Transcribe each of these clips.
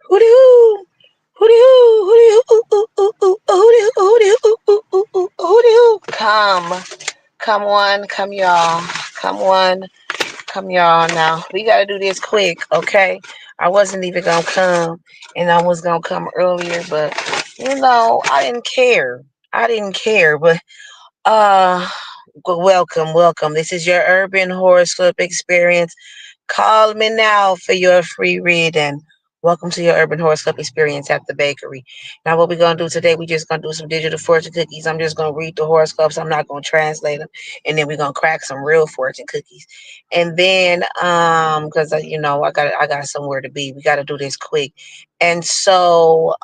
Hooty hoo, hooty hoo, hooty hoo, ooh, ooh, ooh, hooty hoo, hooty hoo, ooh, ooh, ooh, hooty hoo. Come one, come y'all, come one, come y'all. Now we gotta do this quick, okay? I wasn't even gonna come, and I was gonna come earlier, but I didn't care. I didn't care, but uh, welcome, welcome. This is your urban horoscope experience. Call me now for your free reading. Welcome to your urban horoscope experience at the bakery. Now, what we're gonna do today? We're just gonna do some digital fortune cookies. I'm just gonna read the horoscopes. I'm not gonna translate them, and then we're gonna crack some real fortune cookies. And then, because I got somewhere to be. We got to do this quick. And so,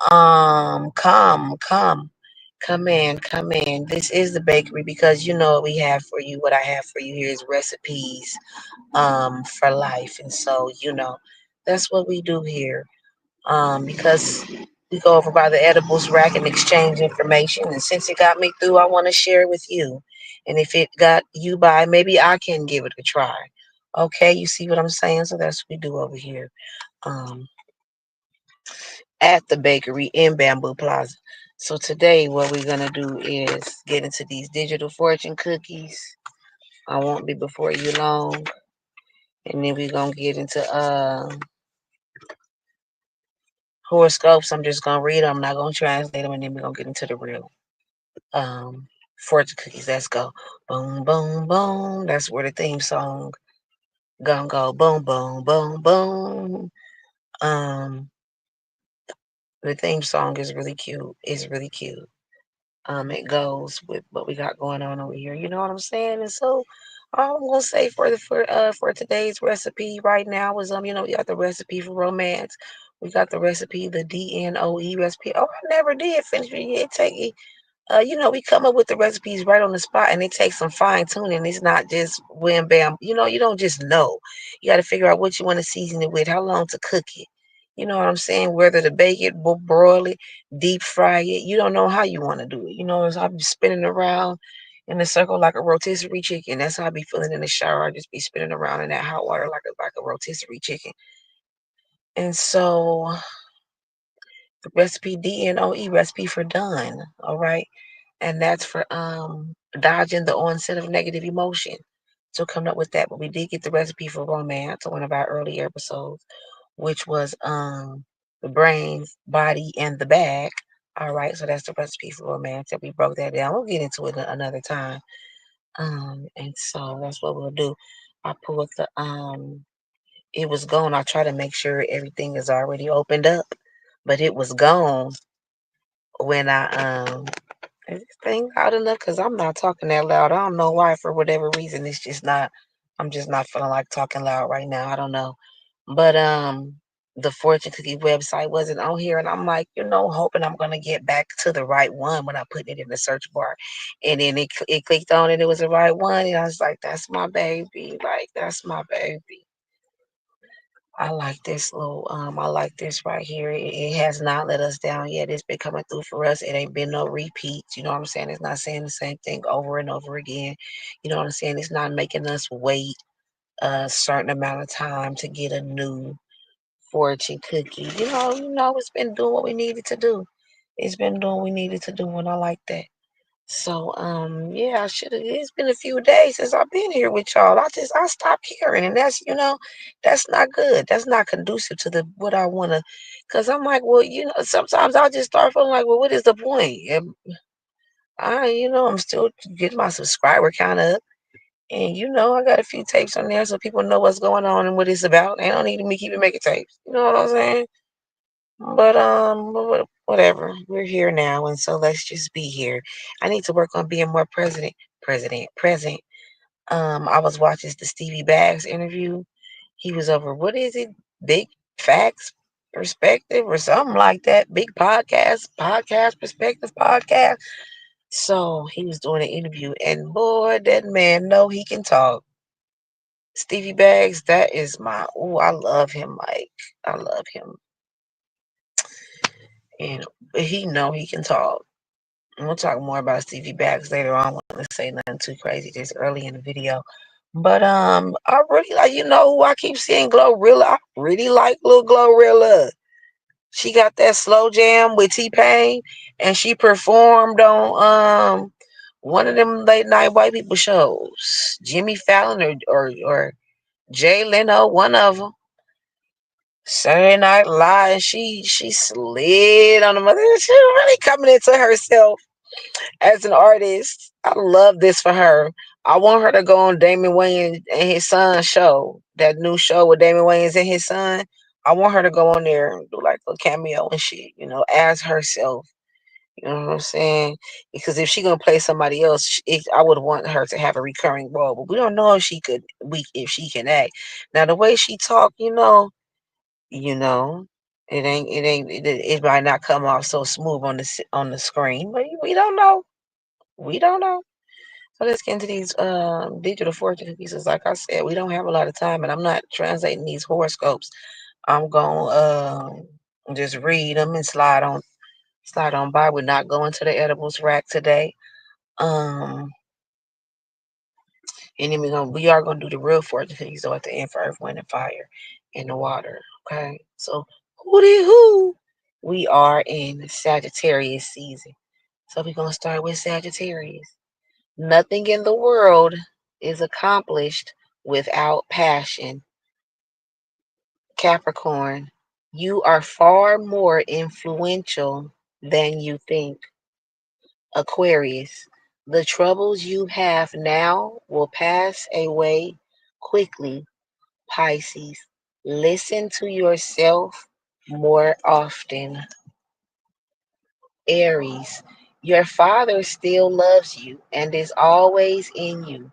come in, come in. This is the bakery because you know what we have for you. What I have for you here is recipes for life. And so, that's what we do here. Because we go over by the edibles rack and exchange information. And since it got me through, I want to share it with you. And if it got you by, maybe I can give it a try. Okay, you see what I'm saying? So that's what we do over here. Um, at the bakery in Bamboo Plaza. So today what we're gonna do is get into these digital fortune cookies. I won't be before you long. And then we're gonna get into horoscopes. I'm just gonna read them. I'm not gonna translate them, and then we're gonna get into the real um fortune cookies. Let's go. Boom, boom, boom. That's where the theme song gonna go. Boom, boom, boom, boom. Um, the theme song is really cute. It's really cute. It goes with what we got going on over here. You know what I'm saying? And so all I'm gonna say for today's recipe right now is we got the recipe for romance. We got the recipe, the DNOE recipe. Oh, I never did finish it. It take we come up with the recipes right on the spot, and it takes some fine tuning. It's not just wham bam. You don't just know. You got to figure out what you want to season it with, how long to cook it. You know what I'm saying? Whether to bake it, broil it, deep fry it. You don't know how you want to do it. As I be spinning around in a circle like a rotisserie chicken. That's how I be feeling in the shower. I just be spinning around in that hot water like a rotisserie chicken. And so the recipe DNOE recipe for done. All right. And that's for dodging the onset of negative emotion. So coming up with that, but we did get the recipe for romance on one of our early episodes, which was the brains, body, and the bag. All right, so that's the recipe for romance. And we broke that down. We'll get into it another time. And so that's what we'll do. I pulled it was gone. I try to make sure everything is already opened up, but it was gone when is this thing loud enough? Because I'm not talking that loud. I don't know why. For whatever reason, it's just not. I'm just not feeling like talking loud right now. I don't know. But the fortune cookie website wasn't on here, and I'm like, hoping I'm gonna get back to the right one when I put it in the search bar, and then it clicked on it. It was the right one, and I was like, that's my baby. Like that's my baby. I like this right here. It has not let us down yet. It's been coming through for us. It ain't been no repeats. You know what I'm saying? It's not saying the same thing over and over again. You know what I'm saying? It's not making us wait a certain amount of time to get a new fortune cookie. It's been doing what we needed to do. It's been doing what we needed to do, and I like that. So, yeah, I should have. It's been a few days since I've been here with y'all. I stopped caring, and that's not good. That's not conducive to the what I want to. Cause I'm like, well, sometimes I just start feeling like, well, what is the point? I'm still getting my subscriber count up, and I got a few tapes on there so people know what's going on and what it's about. They don't need me keeping making tapes. You know what I'm saying? But whatever. We're here now, and so let's just be here. I need to work on being more present. I was watching the Stevie Baggs interview. He was over. What is it? Big Facts Perspective or something like that. Big podcast perspective podcast. So he was doing an interview, and boy, that man know he can talk. Stevie Baggs, that is I love him. Like I love him, and he know he can talk. And we'll talk more about Stevie Baggs later on. I want to say nothing too crazy just early in the video. But I really like who I keep seeing Glorilla. I really like little Glorilla. She got that slow jam with T-Pain, and she performed on one of them late night white people shows, Jimmy Fallon or Jay Leno, one of them. Saturday Night Live. She slid on the mother. She really coming into herself as an artist. I love this for her. I want her to go on Damon Wayans and his son's show, that new show with Damon Wayans and his son. I want her to go on there and do like a cameo and shit, as herself. You know what I'm saying? Because if she gonna play somebody else, I would want her to have a recurring role. But we don't know if if she can act. Now the way she talk, you know, it might not come off so smooth on the screen, but we don't know. We don't know. So let's get into these digital fortune cookies. Like I said, we don't have a lot of time, and I'm not translating these horoscopes. I'm gonna just read them and slide on by. We're not going to the edibles rack today. Um, and then we are gonna do the real fortune cookies though at the end for Earth, Wind, and Fire, in the water. Okay, so hooty hoo, we are in Sagittarius season. So we're gonna start with Sagittarius. Nothing in the world is accomplished without passion. Capricorn, you are far more influential than you think. Aquarius, the troubles you have now will pass away quickly. Pisces, listen to yourself more often. Aries, your father still loves you and is always in you.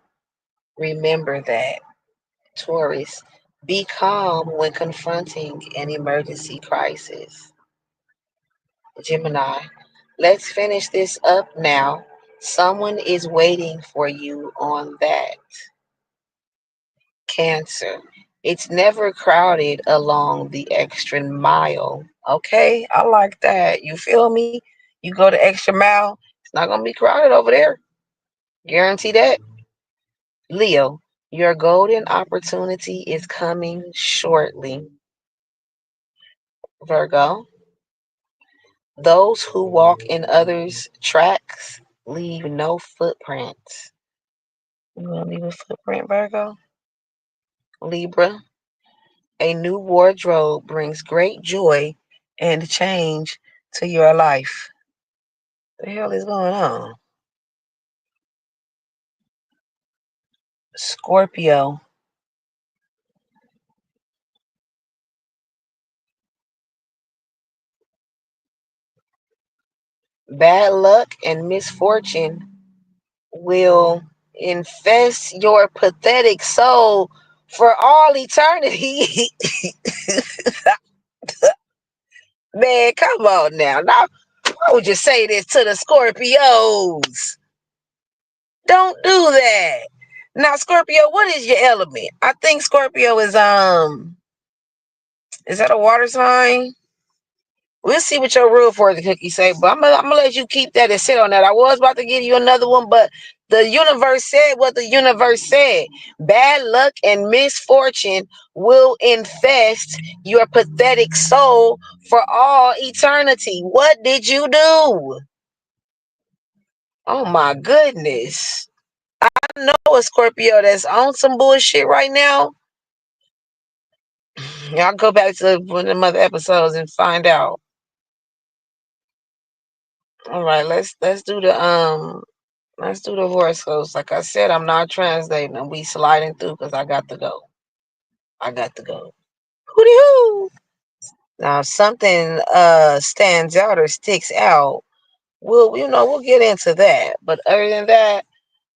Remember that. Taurus, be calm when confronting an emergency crisis. Gemini, let's finish this up now. Someone is waiting for you on that. Cancer, it's never crowded along the extra mile. Okay, I like that. You feel me? You go the extra mile, it's not going to be crowded over there. Guarantee that. Leo, your golden opportunity is coming shortly. Virgo, those who walk in others' tracks leave no footprints. You want to leave a footprint, Virgo? Libra, a new wardrobe brings great joy and change to your life. What the hell is going on? Scorpio, bad luck and misfortune will infest your pathetic soul for all eternity. Man, come on now. Now, why would you say this to the Scorpios? Don't do that. Now, Scorpio, what is your element? I think Scorpio is that a water sign? We'll see what your real fortune cookie say, but I'm gonna let you keep that and sit on that. I was about to give you another one, but the universe said what the universe said. Bad luck and misfortune will infest your pathetic soul for all eternity. What did you do? Oh my goodness. I know a Scorpio that's on some bullshit right now. Y'all go back to one of the other episodes and find out. All right, let's do the horoscopes. Like I said, I'm not translating them. We sliding through because I got to go. I got to go. Hooty hoo! Now if something stands out or sticks out, we'll get into that. But other than that,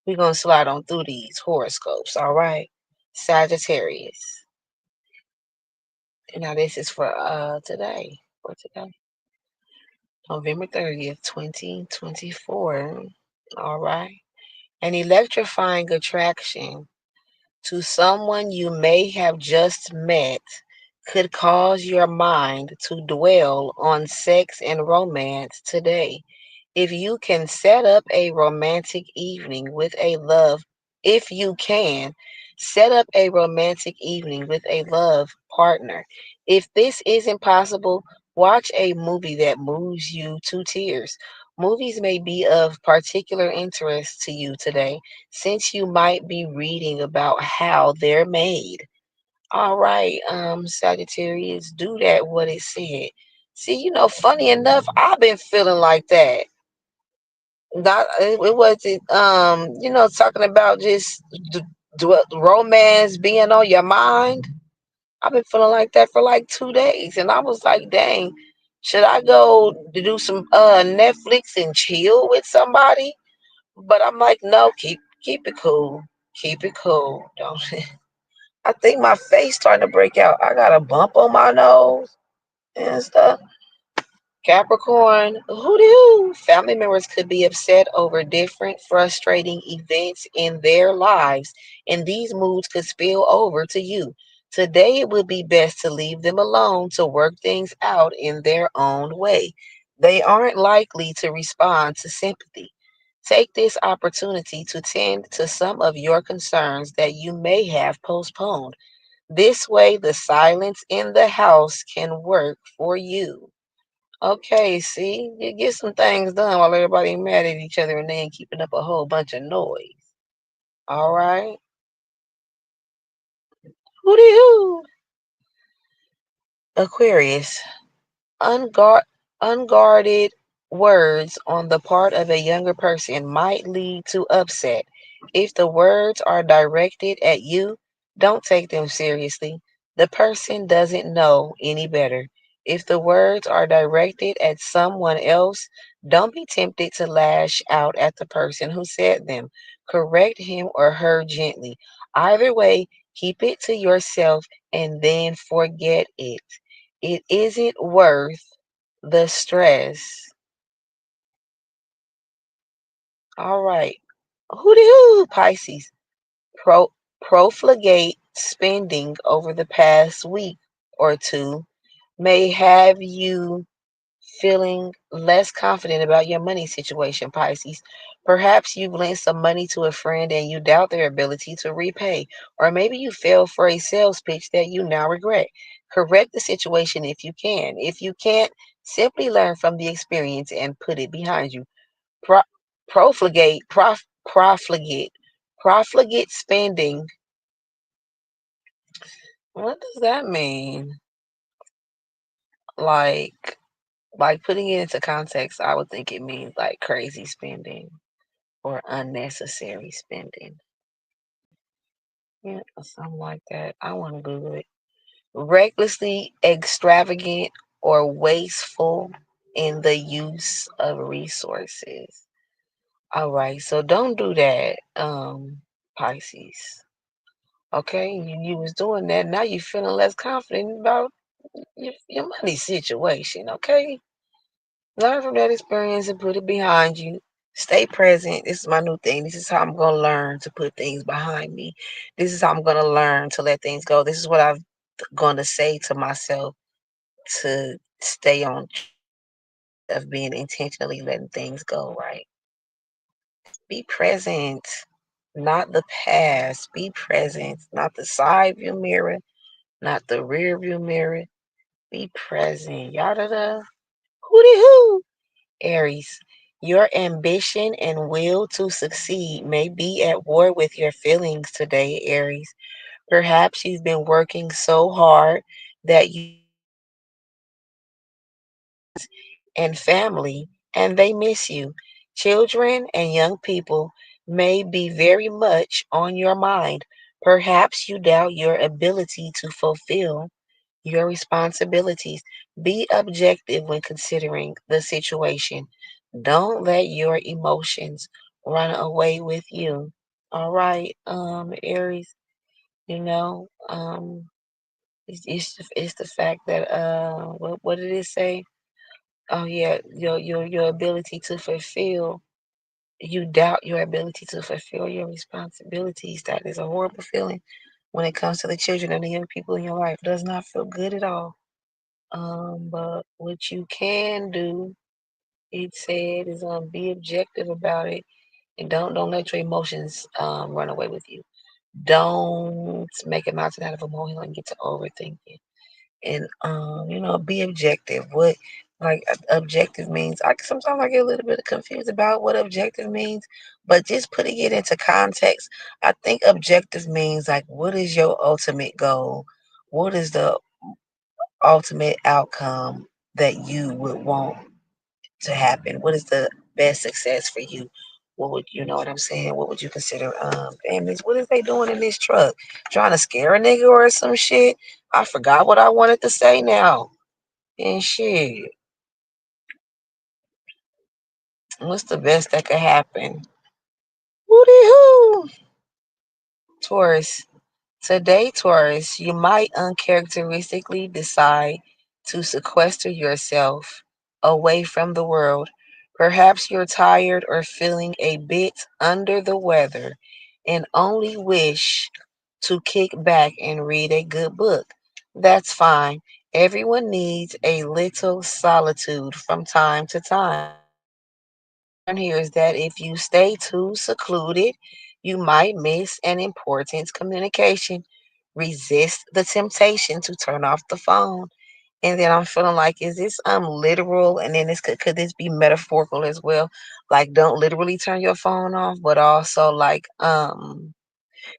we're gonna slide on through these horoscopes, all right? Sagittarius. And now this is for today. For today. November 30th, 2024. All right. An electrifying attraction to someone you may have just met could cause your mind to dwell on sex and romance today. If you can set up a romantic evening with a love, if you can set up a romantic evening with a love partner. If this isn't possible, Watch a movie that moves you to tears. Movies may be of particular interest to you today, since you might be reading about how they're made. All right, Sagittarius, do that what it said. See, funny enough, I've been feeling like that. Not it wasn't talking about just romance being on your mind. I've been feeling like that for like 2 days, and I was like, dang, should I go to do some Netflix and chill with somebody? But I'm like, no, keep it cool, keep it cool. Don't. I think my face starting to break out. I got a bump on my nose and stuff. Capricorn, who do? Family members could be upset over different frustrating events in their lives, and these moods could spill over to you. Today, it would be best to leave them alone to work things out in their own way. They aren't likely to respond to sympathy. Take this opportunity to tend to some of your concerns that you may have postponed. This way, the silence in the house can work for you. Okay, see, you get some things done while everybody mad at each other and then keeping up a whole bunch of noise. All right. Hooty hoo. Aquarius. Unguard, unguarded words on the part of a younger person might lead to upset. If the words are directed at you, don't take them seriously. The person doesn't know any better. If the words are directed at someone else, don't be tempted to lash out at the person who said them. Correct him or her gently. Either way, keep it to yourself and then forget it. It isn't worth the stress. All right. Hoo Pisces. Pro- profligate spending over the past week or two may have you feeling less confident about your money situation, Pisces. Perhaps you've lent some money to a friend and you doubt their ability to repay, or maybe you fell for a sales pitch that you now regret. Correct the situation if you can. If you can't, simply learn from the experience and put it behind you. Pro- profligate, profligate spending. What does that mean? Like, like putting it into context, I would think it means like crazy spending or unnecessary spending. Yeah, something like that. I want to Google it. Recklessly extravagant or wasteful in the use of resources. All right, so don't do that, Pisces. Okay, you was doing that. Now you feeling less confident about your money situation. Okay, learn from that experience and put it behind you. Stay present. This is my new thing. This is how I'm going to learn to put things behind me. This is how I'm going to learn to let things go. This is what I'm going to say to myself to stay on of being intentionally letting things go, right? Be present, not the past. Be present, not the side view mirror, not the rear view mirror. Be present. Yada da. Hooty hoo. Aries, your ambition and will to succeed may be at war with your feelings today, Aries. Perhaps you've been working so hard that you and family and they miss you. Children and young people may be very much on your mind. Perhaps you doubt your ability to fulfill your responsibilities. Be objective when considering the situation. Don't let your emotions run away with you. All right, Aries, it's the fact that what did it say? Oh yeah, your ability to fulfill you doubt your ability to fulfill your responsibilities. That is a horrible feeling when it comes to the children and the young people in your life. It does not feel good at all. But what you can do, it said, is be objective about it and don't let your emotions run away with you. Don't make a mountain out of a molehill and get to overthinking. and be objective. What like objective means? I sometimes I get a little bit confused about what objective means, but just putting it into context, I think objective means like what is your ultimate goal? What is the ultimate outcome that you would want to happen? What is the best success for you? What would you know what I'm saying? What would you consider families? What is they doing in this truck? Trying to scare a nigga or some shit? I forgot what I wanted to say now. And shit. What's the best that could happen? Woody hoo! Taurus. Today, Taurus, you might uncharacteristically decide to sequester yourself away from the world. Perhaps you're tired or feeling a bit under the weather and only wish to kick back and read a good book. That's fine. Everyone needs a little solitude from time to time. The concern here is that if you stay too secluded, you might miss an important communication. Resist the temptation to turn off the phone. And then I'm feeling like, is this literal? And then this could this be metaphorical as well? Like, don't literally turn your phone off, but also like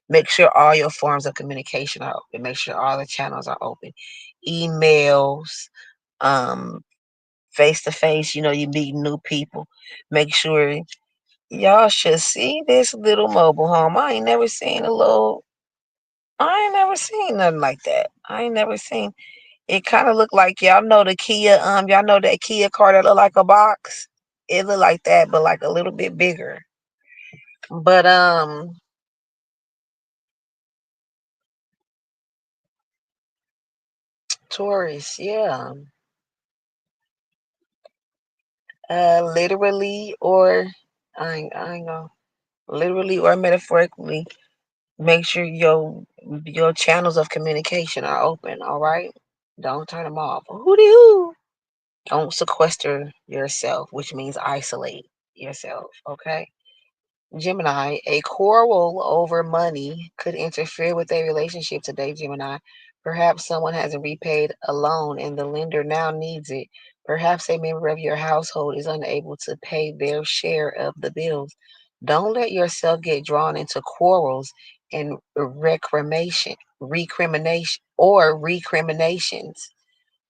make sure all your forms of communication are open. Make sure all the channels are open. Emails, um, face to face. You meet new people. Make sure y'all should see this little mobile home. I ain't never seen nothing like that. I ain't never seen. It kind of looked like y'all know the Kia. Y'all know that Kia car that look like a box. It looked like that, but like a little bit bigger. But Taurus, yeah, literally or I ain't gonna literally or metaphorically. Make sure your channels of communication are open. All right, don't turn them off. Hooty hoo. Don't sequester yourself, which means isolate yourself. Okay. Gemini, a quarrel over money could interfere with a relationship today, Gemini. Perhaps someone hasn't repaid a loan and the lender now needs it. Perhaps a member of your household is unable to pay their share of the bills. Don't let yourself get drawn into quarrels and recriminations.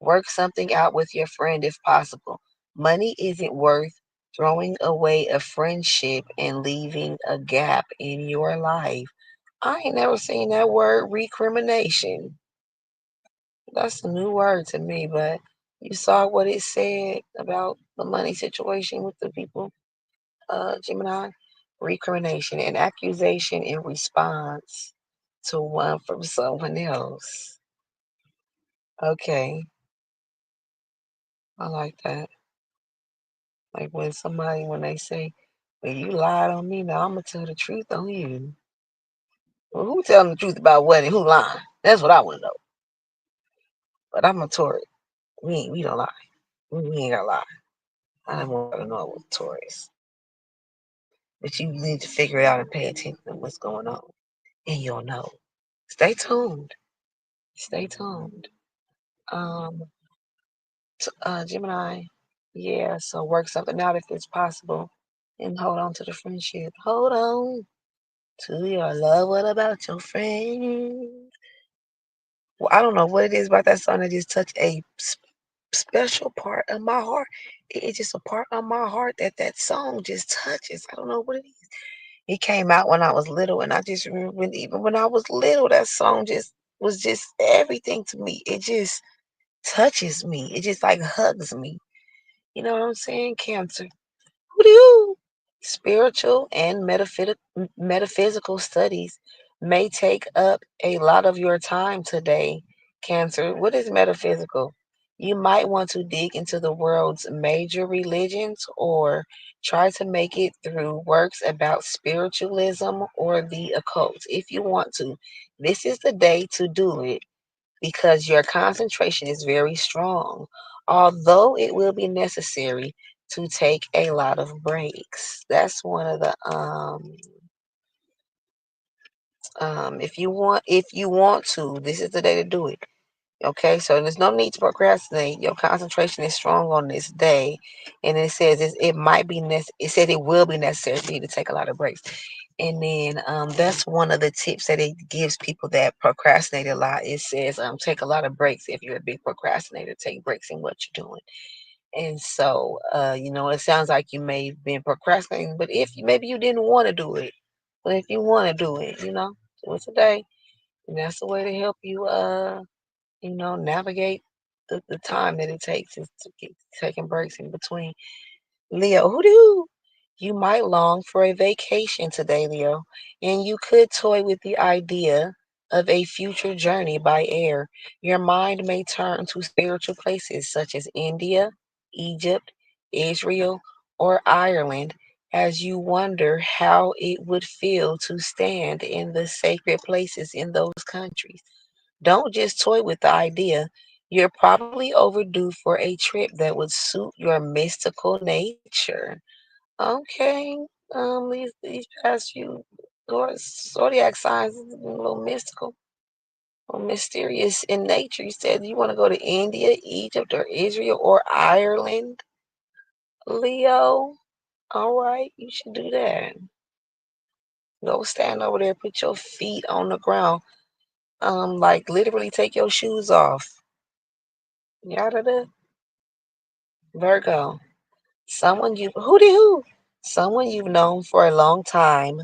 Work something out with your friend if possible. Money isn't worth throwing away a friendship and leaving a gap in your life. I ain't never seen that word recrimination. That's a new word to me, but you saw what it said about the money situation with the people, Gemini. Recrimination, an accusation in response to one from someone else. Okay, I like that. Like when they say, well, you lied on me, now I'm gonna tell the truth on you. Well, who telling the truth about what and who lying? That's what I want to know. But I'm a Taurus. We don't lie. We ain't gotta lie. I don't want to know what Taurus. But you need to figure it out and pay attention to what's going on. And you'll know. Stay tuned. Stay tuned. Um, Gemini, yeah, so work something out if it's possible. And hold on to the friendship. Hold on to your love. What about your friends? Well, I don't know what it is about that song that just touched a special part of my heart. It's just a part of my heart that song just touches. I don't know what it is. It came out when I was little, and I just remember even when I was little, that song just was just everything to me. It just touches me. It just like hugs me. You know what I'm saying? Cancer. Woo! Spiritual and metaphysical studies may take up a lot of your time today, Cancer. What is metaphysical? You might want to dig into the world's major religions or try to make it through works about spiritualism or the occult. If you want to, this is the day to do it because your concentration is very strong, although it will be necessary to take a lot of breaks. That's one of the if you want to, this is the day to do it. Okay, so there's no need to procrastinate. Your concentration is strong on this day, and it says it might be it said it will be necessary for you to take a lot of breaks. And then that's one of the tips that it gives people that procrastinate a lot. It says take a lot of breaks if you're a big procrastinator. Take breaks in what you're doing. And so it sounds like you may have been procrastinating, but if maybe you didn't want to do it, but if you want to do it, do it today. And that's the way to help you navigate the time that it takes is to keep taking breaks in between. Leo, who do you might long for a vacation today, Leo, and you could toy with the idea of a future journey by air. Your mind may turn to spiritual places such as India, Egypt, Israel, or Ireland as you wonder how it would feel to stand in the sacred places in those countries. Don't just toy with the idea. You're probably overdue for a trip that would suit your mystical nature. Okay, these past few zodiac signs is a little mystical or mysterious in nature. You said you want to go to India, Egypt, or Israel, or Ireland, Leo. All right, you should do that. Go stand over there, put your feet on the ground, like literally take your shoes off. Yada Virgo. Someone you've known for a long time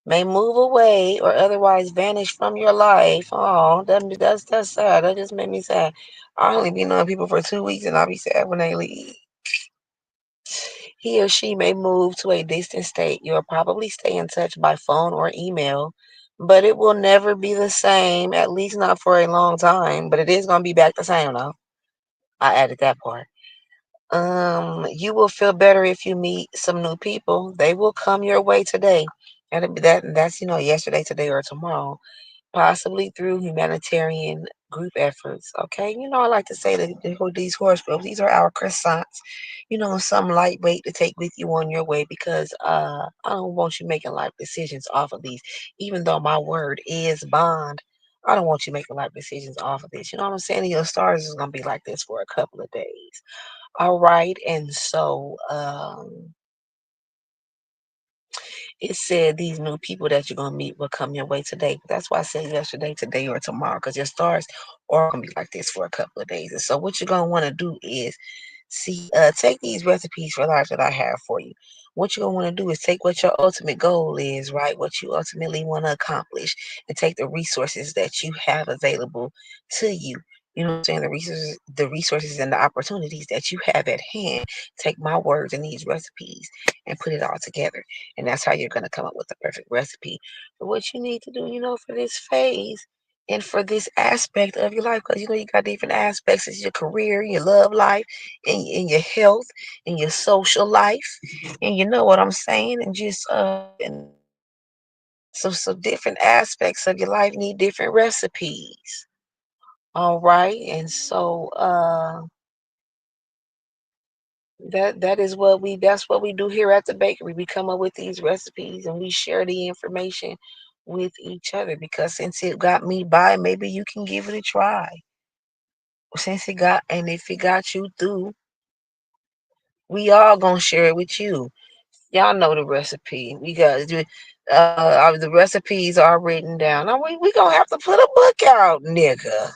may move away or otherwise vanish from your life. Oh, that's sad. That just made me sad. I only be knowing people for 2 weeks and I'll be sad when they leave. He or she may move to a distant state. You'll probably stay in touch by phone or email, but it will never be the same, at least not for a long time. But it is gonna be back the same though. I added that part. You will feel better if you meet some new people. They will come your way today. And that's yesterday, today, or tomorrow, possibly through humanitarian group efforts. Okay, I like to say that these horoscopes, these are our croissants. Some lightweight to take with you on your way because I don't want you making life decisions off of these. Even though my word is bond, I don't want you making life decisions off of this. You know what I'm saying? Your stars is gonna be like this for a couple of days. All right, and so it said these new people that you're gonna meet will come your way today. That's why I said yesterday, today, or tomorrow, because your stars are gonna be like this for a couple of days. And so what you're gonna want to do is take these recipes for life that I have for you. What you're gonna want to do is take what your ultimate goal is, right? What you ultimately want to accomplish, and take the resources that you have available to you. You know what I'm saying? The resources and the opportunities that you have at hand. Take my words and these recipes and put it all together. And that's how you're gonna come up with the perfect recipe for what you need to do, for this phase and for this aspect of your life. Because you got different aspects of your career, your love life, and your health, and your social life, and you know what I'm saying, and just so different aspects of your life need different recipes. All right, and so that's what we do here at the bakery. We come up with these recipes and we share the information with each other because since it got me by, maybe you can give it a try. Since it got and if it got you through, we all gonna share it with you. Y'all know the recipe. We got the recipes are written down. Now we gonna have to put a book out, nigga.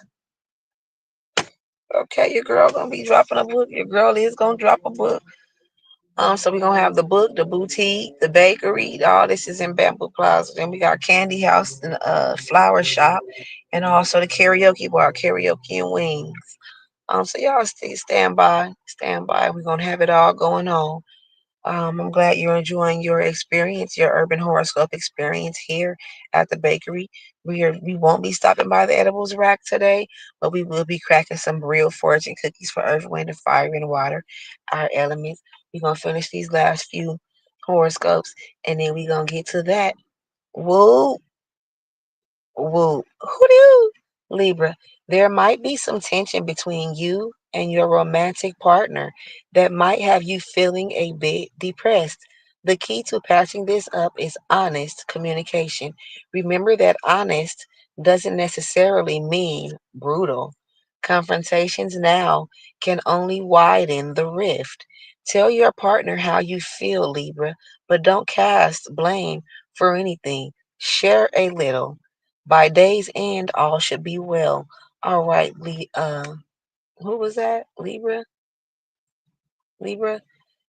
Okay, your girl gonna be dropping a book. Your girl is gonna drop a book. So we're gonna have the book, the boutique, the bakery. All this is in Bamboo Plaza. Then we got candy house and flower shop, and also the karaoke bar, karaoke and wings. So y'all stand by, stand by. We're gonna have it all going on. I'm glad you're enjoying your experience, your urban horoscope experience here at the bakery. We won't be stopping by the edibles rack today, but we will be cracking some real fortune cookies for Earth, Wind, and Fire and Water, our elements. We're gonna finish these last few horoscopes, and then we're gonna get to that. Woo! Woo. Who do? Libra. There might be some tension between you and your romantic partner that might have you feeling a bit depressed. The key to patching this up is honest communication. Remember that honest doesn't necessarily mean brutal. Confrontations now can only widen the rift. Tell your partner how you feel, Libra, but don't cast blame for anything. Share a little. By day's end, all should be well. All right, who was that? Libra? Libra?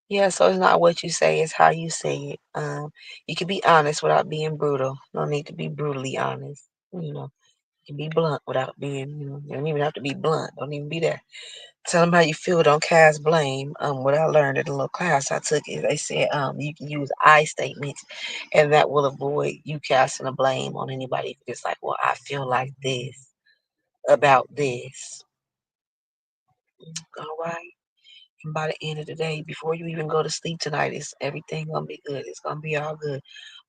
Yeah, so it's not what you say, it's how you say it. You can be honest without being brutal. No need to be brutally honest. You know, you can be blunt without being, you don't even have to be blunt. Don't even be that. Tell them how you feel. Don't cast blame. What I learned in a little class I took is they said you can use I statements, and that will avoid you casting a blame on anybody. It's like, well, I feel like this about this. All right. And by the end of the day, before you even go to sleep tonight, it's everything gonna be good. It's gonna be all good.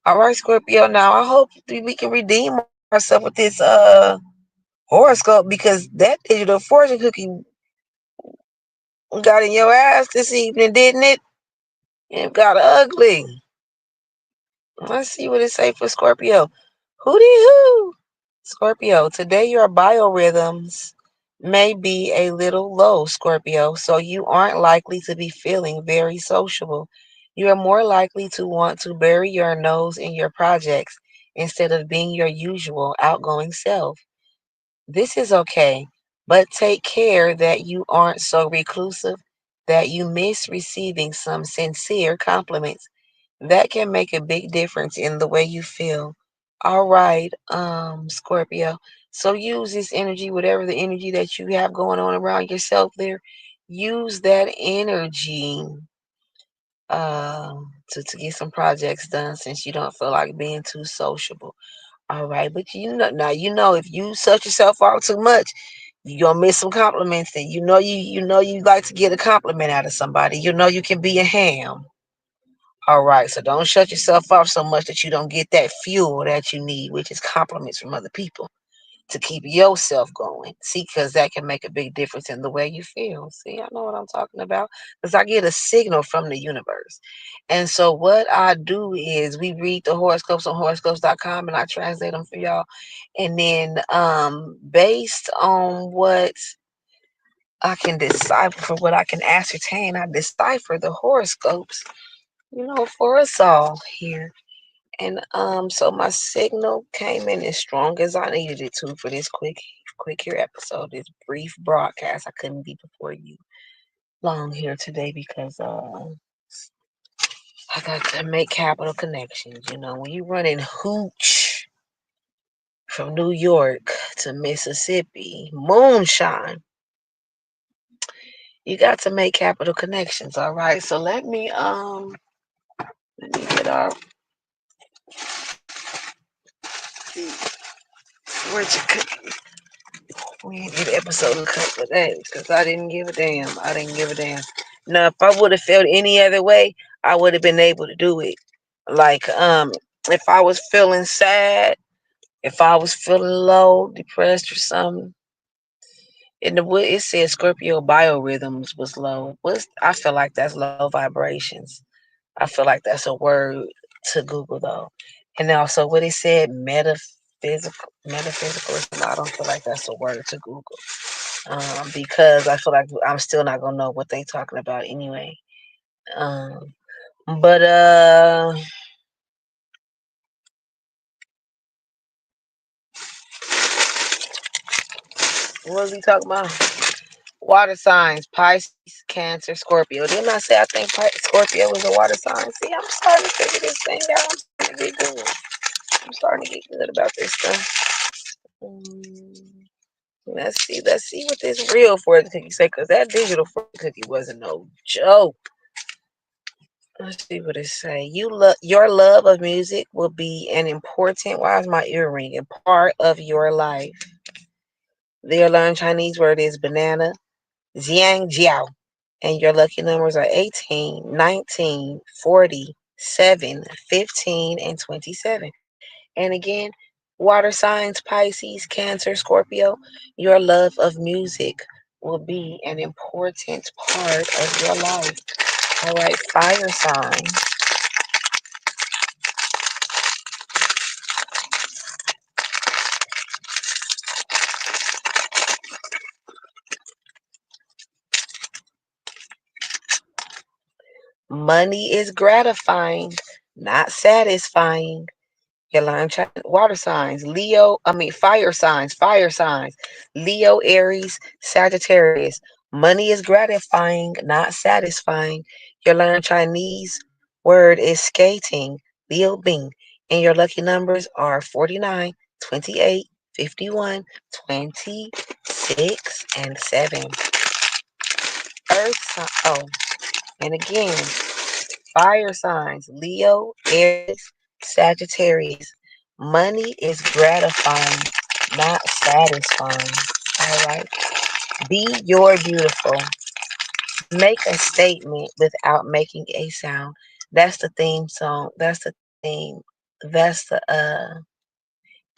All right, Scorpio. Now I hope we can redeem ourselves with this horoscope because that digital fortune cookie got in your ass this evening, didn't it? It got ugly. Let's see what it say for Scorpio. Hooty hoo. Scorpio, today your biorhythms may be a little low, Scorpio, so you aren't likely to be feeling very sociable. You are more likely to want to bury your nose in your projects instead of being your usual outgoing self. This is okay, but take care that you aren't so reclusive that you miss receiving some sincere compliments. That can make a big difference in the way you feel. All right, Scorpio. So use this energy, whatever the energy that you have going on around yourself there, use that energy uh to get some projects done since you don't feel like being too sociable. All right, but you know now you know if you shut yourself out too much, you're gonna miss some compliments and you like to get a compliment out of somebody. You know you can be a ham. All right, so don't shut yourself off so much that you don't get that fuel that you need, which is compliments from other people to keep yourself going. See, because that can make a big difference in the way you feel. See, I know what I'm talking about because I get a signal from the universe. And so, what I do is we read the horoscopes on horoscopes.com and I translate them for y'all. And then, based on what I can decipher, for what I can ascertain, I decipher the horoscopes, for us all here. And so my signal came in as strong as I needed it to for this quick here episode, this brief broadcast. I couldn't be before you long here today because I got to make capital connections. When you running hooch from New York to Mississippi, moonshine, you got to make capital connections. All right. So let me get our Richard cookie. We didn't get an episode of cut for that because I didn't give a damn. I didn't give a damn. Now, if I would have felt any other way, I would have been able to do it. Like, if I was feeling sad, if I was feeling low, depressed, or something, it said Scorpio biorhythms was low. I feel like that's low vibrations. I feel like that's a word to Google though. And also, what it said, metaphysical. I don't feel like that's a word to Google. Because I feel like I'm still not gonna know what they talking about anyway. Um, but what was he talking about? Water signs: Pisces, Cancer, Scorpio. Didn't I say I think Scorpio was a water sign? See, I'm starting to figure this thing out. I'm starting to get good. I'm starting to get good about this stuff. Let's see what this real fortune cookie say, because that digital fortune cookie wasn't no joke. Let's see what it say. Your love of music will be an important. Why is my ear ringing? Part of your life. The learned Chinese word is banana, Jiang Jiao, and your lucky numbers are 18, 19, 47, 15, and 27. And again, water signs: Pisces, Cancer, Scorpio. Your love of music will be an important part of your life. All right, fire signs. Money is gratifying, not satisfying. You learn water signs, fire signs, Leo, Aries, Sagittarius. Money is gratifying, not satisfying. You learn Chinese word is skating, Leo, Bing. And your lucky numbers are 49, 28, 51, 26, and 7. Oh, and again, fire signs, Leo, Aries, Sagittarius. Money is gratifying, not satisfying. All right. Be your beautiful. Make a statement without making a sound. That's the theme song. That's the theme. That's the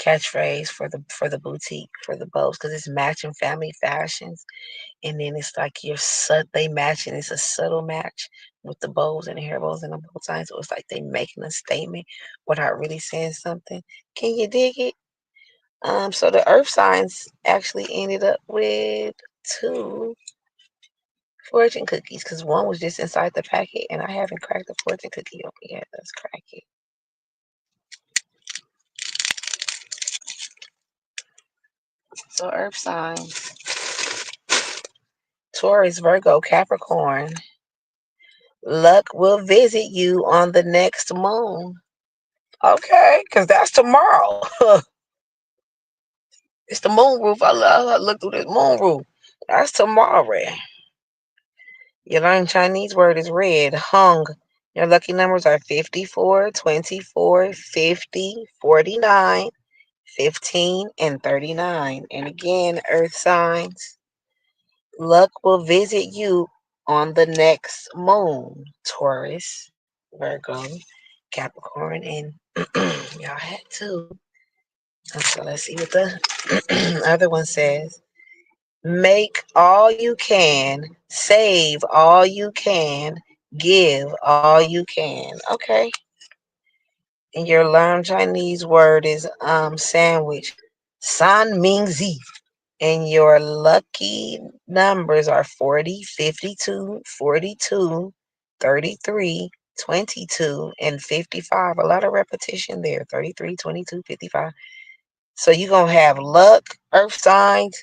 catchphrase for the boutique for the bows because it's matching family fashions. And then it's like they match, and it's a subtle match with the bows and the hair bows and the bow ties. So it's like they making a statement without really saying something. Can you dig it? So the earth signs actually ended up with 2 fortune cookies because one was just inside the packet, and I haven't cracked the fortune cookie open yet. Let's crack it. So earth signs: Taurus, Virgo, Capricorn. Luck will visit you on the next moon. Okay, because that's tomorrow. It's the moon roof. I look through this moon roof. That's tomorrow. Your learn Chinese word is red. Hung. Your lucky numbers are 54, 24, 50, 49, 15, and 39. And again, earth signs. Luck will visit you on the next moon. Taurus, Virgo, Capricorn, and y'all had 2. So let's see what the other one says. Make all you can, save all you can, give all you can. Okay. And your learned Chinese word is sandwich. San Ming Zi. And your lucky numbers are 40, 52, 42, 33, 22, and 55. A lot of repetition there. 33, 22, 55. So you're going to have luck, earth signs,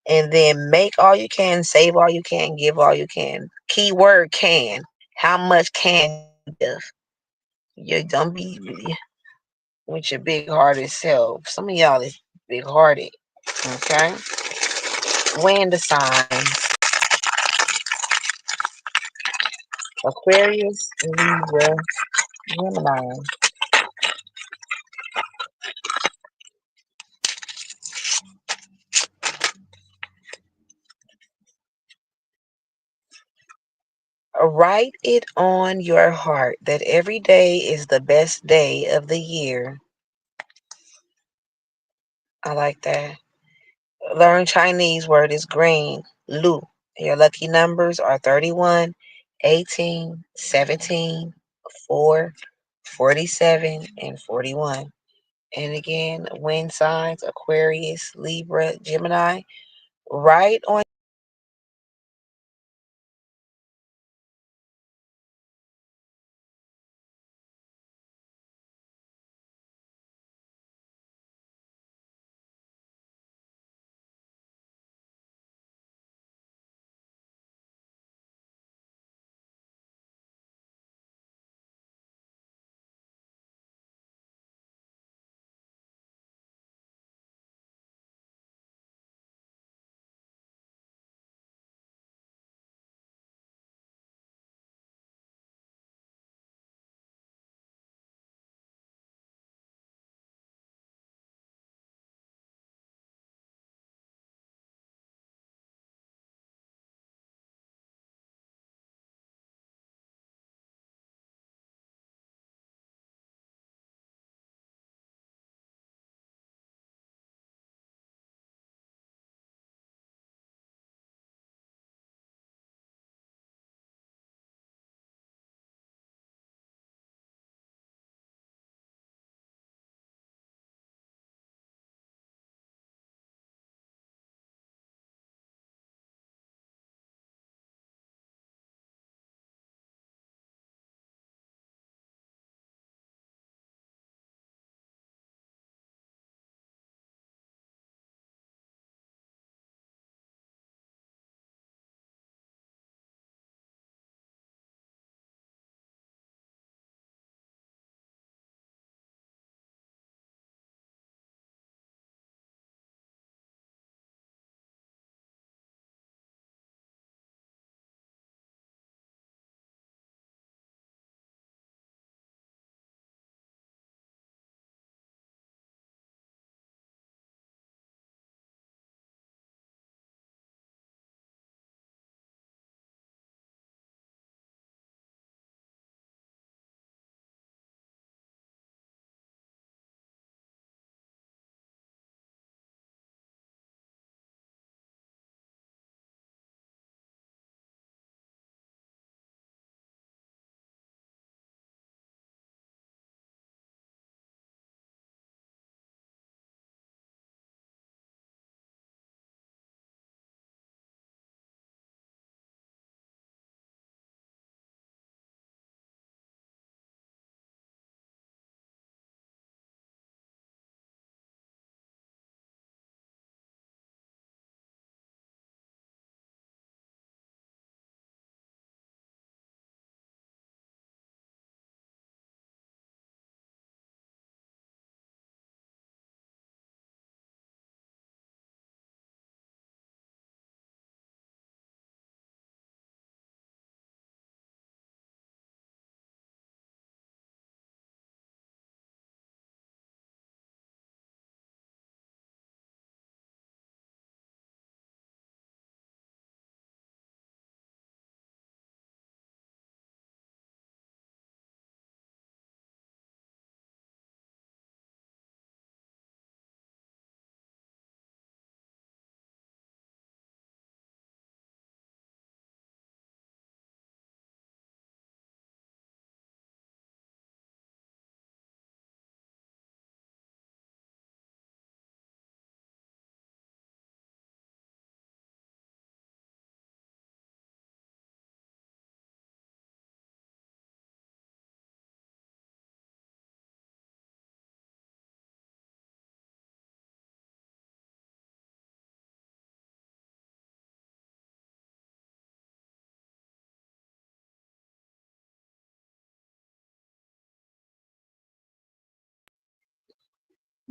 and then make all you can, save all you can, give all you can. Keyword can. How much can you give? You don't be with your big hearted self. Some of y'all is big hearted. Okay. Wind signs: Aquarius, Libra, Gemini. Write it on your heart that every day is the best day of the year. I like that. Learn Chinese word is green, Lu. Your lucky numbers are 31, 18, 17, 4, 47, and 41. And again, wind signs: Aquarius, Libra, Gemini. Write on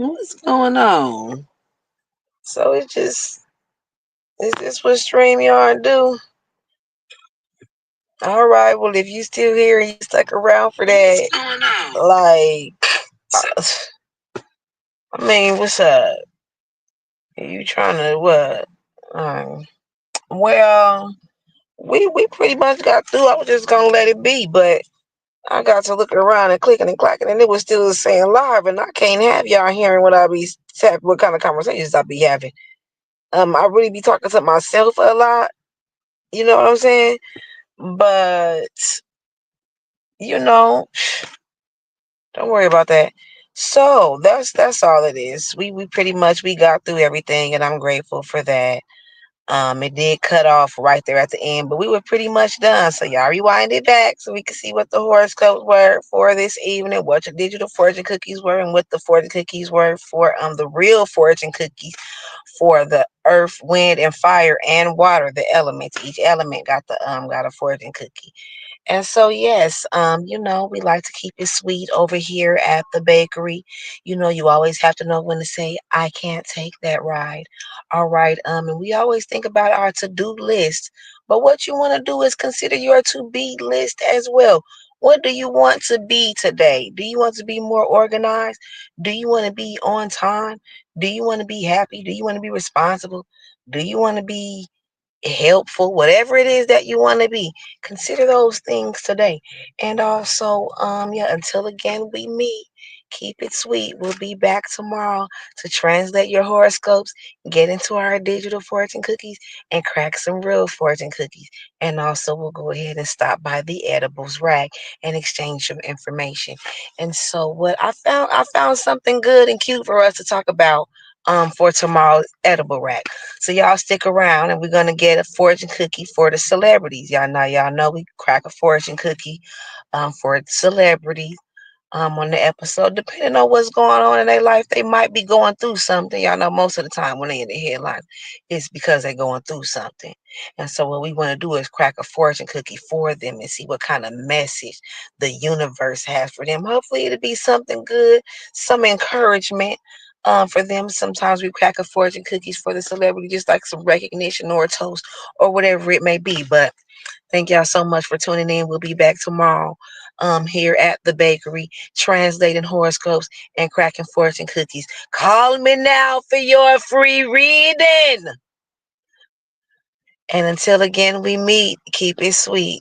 What's going on? So it just is this what StreamYard do? All right. Well, if you still here and you stuck around for that, what's going on? I mean, what's up? You trying to what? Um, well, we pretty much got through. I was just gonna let it be, but I got to looking around and clicking and clacking, and it was still saying live, and I can't have y'all hearing what kind of conversations I be having. I really be talking to myself a lot. You know what I'm saying? But you know, don't worry about that. So that's all it is. We pretty much we got through everything, and I'm grateful for that. It did cut off right there at the end, but we were pretty much done. So y'all rewind it back so we can see what the horoscopes were for this evening, what your digital fortune cookies were, and what the fortune cookies were for the real fortune cookies for the earth, wind, and fire and water, the elements. Each element got a fortune cookie. And so, yes, we like to keep it sweet over here at the bakery. You always have to know when to say, I can't take that ride. All right. And we always think about our to-do list. But what you want to do is consider your to-be list as well. What do you want to be today? Do you want to be more organized? Do you want to be on time? Do you want to be happy? Do you want to be responsible? Do you want to be helpful, whatever it is that you want to be, consider those things today. And also, yeah, until again we meet, keep it sweet. We'll be back tomorrow to translate your horoscopes, get into our digital fortune cookies, and crack some real fortune cookies. And also, we'll go ahead and stop by the edibles rack and exchange some information. And so, what I found something good and cute for us to talk about for tomorrow's edible rack. So y'all stick around, and we're gonna get a fortune cookie for the celebrities. Y'all know we crack a fortune cookie for celebrities on the episode. Depending on what's going on in their life, they might be going through something. Y'all know most of the time when they in the headlines, it's because they're going through something. And so what we want to do is crack a fortune cookie for them and see what kind of message the universe has for them. Hopefully it'll be something good, some encouragement. For them, sometimes we crack a fortune cookies for the celebrity, just like some recognition or a toast or whatever it may be. But thank y'all so much for tuning in. We'll be back tomorrow here at the bakery, translating horoscopes and cracking fortune cookies. Call me now for your free reading. And until again we meet, keep it sweet.